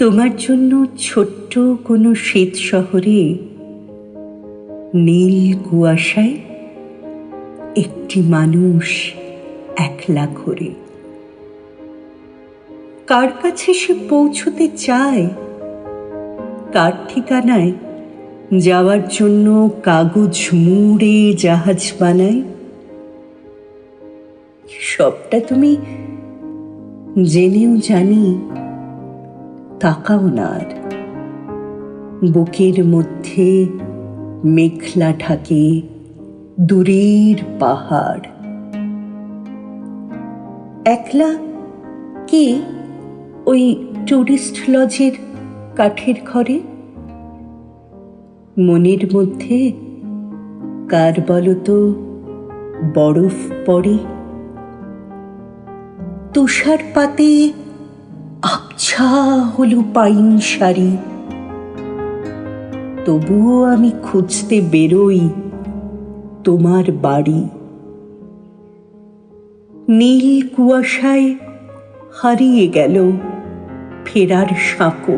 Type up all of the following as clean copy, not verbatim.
তোমার জন্য ছোট্ট কোনো শীত শহরে নীল কুয়াশায় একটি মানুষ একলা ঘোরে। কার কাছে সে পৌঁছতে চায়, কার ঠিকানায় যাওয়ার জন্য কাগজ মুড়ে জাহাজ বানায়, সবটা তুমি জেনেও জানি তাকাও না আর। বুকের মধ্যে মেঘলা ঢাকে দূরের পাহাড়। একলা কি ওই টুরিস্ট লজের কাঠের ঘরে? মনের মধ্যে কার বলতো বরফ পড়ে, তুষারপাতে আবছা হলো পাইন শাড়ি, তবুও আমি খুঁজতে বেরোই তোমার বাড়ি। নীল কুয়াশায় হারিয়ে গেল ফেরার সাঁকো।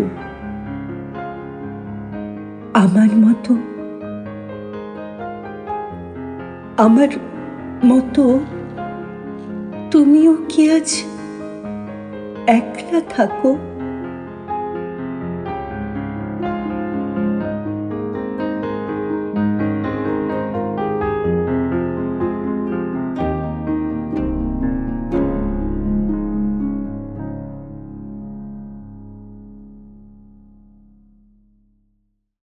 আমার মতো তুমিও কি আজ একলা থাকো?